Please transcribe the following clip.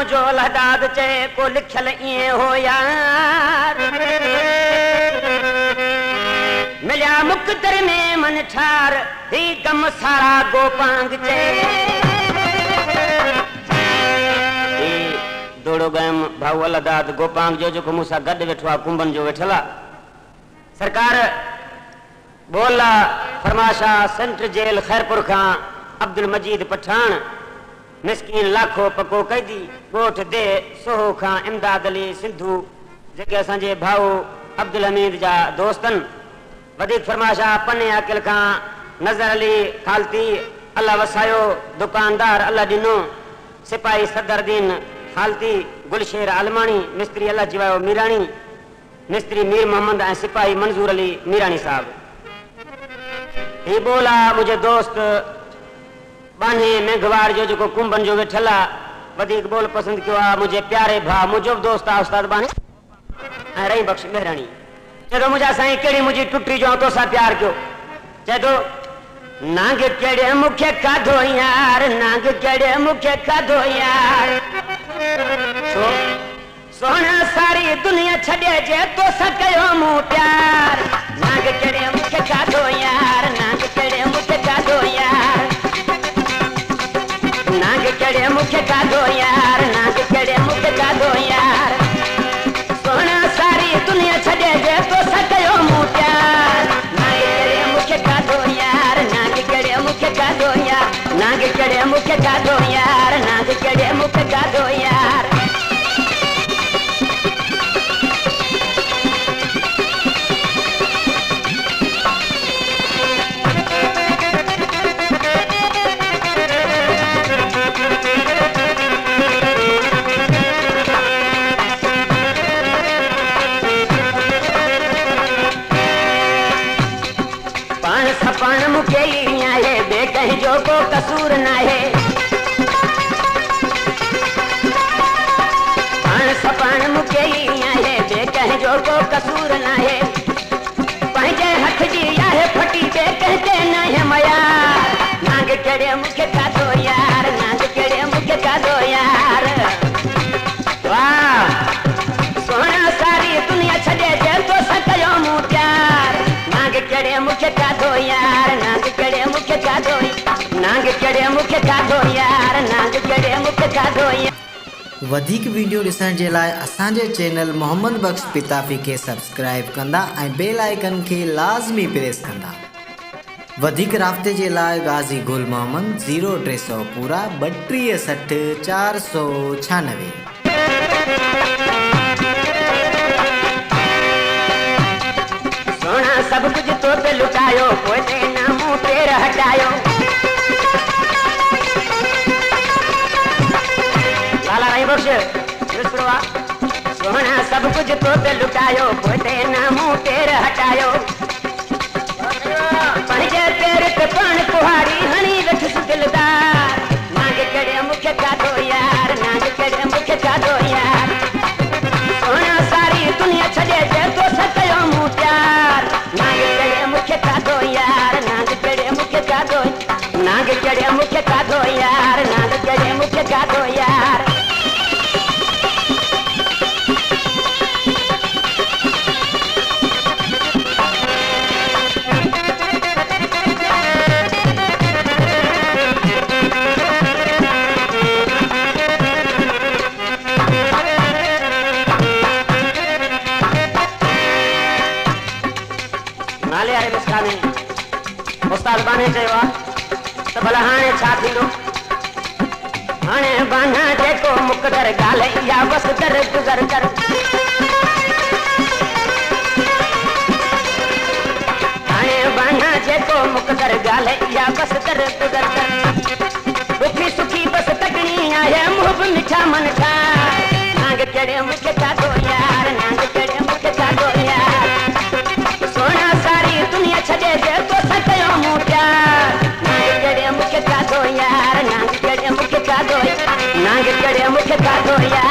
मुझो अलहदाद चे को लिखल इए हो यार मिलिया मुकदर में मन ठार ही गम सारा गोपांग चे दौड़ो गयम भाऊ अलहदाद गोपांग जो को मूसा गड वेठो आ कुंभन जो वेठला सरकार बोला फरमाशा सेंट्रल जेल खैरपुर खां अब्दुल मजीद पठान मिस्कीन लाखो पको कैदी गोठ दे सोहो खां इमदाद अली सिंधु जेके असांजे भाऊ अब्दुल हमीद जा दोस्तन वधीक फरमाशा पन्ने अकिल खां नजर अली खालती अल्लाह वसायो दुकानदार अल्लाह दिनो सिपाही सदरदीन खालती गुलशेर आलमानी मिस्त्री अल्लाह जीवायो मीरानी मिस्त्री मीर मोहम्मद ऐं सिपाही मंजूर अली मीरानी साहब ही बोला मुझे दोस्त बाने मेघवार जो कुंभन जो वेठला वधीक बोल पसंद कियो आ मुझे प्यारे भा मुझो दोस्त आ उस्ताद बाने ऐं रही बख्श मेहरानी चेतो मुझा साईं केड़ी मुझी टुटी जो तो सा प्यार क्यों चेतो नांग केड़े मुखे खाधो यार नांग केड़े मुखे खाधो यार सोना सारी दुनिया छड़े जे तो सकयो मु प्यार नांग केड़े मुखे खाधो यार नांग केड़े मुखे खाधो यार नांग केड़े मुखे खाधो यार नांग केड़े मुखे खाधो यार सोना सारी दुनिया छड़े जे तो सकयो मु प्यार नांग केड़े मुखे खाधो यार नांग केड़े मुखे खाधो यार नांग केड़े मुखे खाधो यार नांग केड़े मुखे खाधो यार सपान मुके आए बे कहीं जो को कसूर ना है सपान मुके आए बे कहीं जो को कसूर ना है पंहिंजे हथ जी आहे फटी बे कहते न है मयार नांग केड़े मुखे खाधो यार नांग केड़े मुखे खाधो यार वाह सोना सारी दुनिया छड़े जे तो सकयो मु प्यार नांग केड़े मुखे खाधो यार नांग केड़े मुखे खाधो नांग केड़े मुखे खाधो यार नांग केड़े मुखे खाधो यार वधिक वीडियो ॾिसण जे लाइ असांजे चैनल मोहम्मद बख्श पिताफ़ी खे सब्सक्राइब कंदा ऐं बेल आइकन खे लाज़मी प्रेस कंदा वधिक राब्ते जे लाइ गाज़ी गुल मोहम्मद 0300 पूरा 3260 496 सोना सब कुछ तो पे लुटायो पोते ना मुंह पेर हटायो लाला राई बख्श सोना सब कुछ तो पे लुटायो पोते ना मुंह पेर हटायो पंहिंजे पेर पे पण कुहाड़ी हणी वेठस दिलदार नांग केड़े मुखे खाधो यार नांग केड़े मुखे खाधो यार सोना सारी दुनिया छड़े जे तो सकयो मु प्यार नांग केड़े मुखे खाधो यार नांग केड़े मुखे खाधो नांग केड़े मुखे खाधो यार नांग केड़े मुखे खाधो यार नाले आए मिसकाने उस्ताद बाने चयो त भला हाणे छा थींदो हाणे बाना जेको मुकदर गाले या बस दर गुज़र कर हाणे बाना जेको मुकदर गाले या बस दर गुज़र कर दुखी सुखी बस तकनी आहे मुंह भी मिठा मन खा नांग केड़े मुखे खाधो यार नांग केड़े मुखे खाधो यार सोना सारी दुनिया छड़े जे तो सकयो मु प्यार नांग केड़े मुखे खाधो यार नांग केड़े मुखे खाधो नांग केड़े मुखे खाधो यार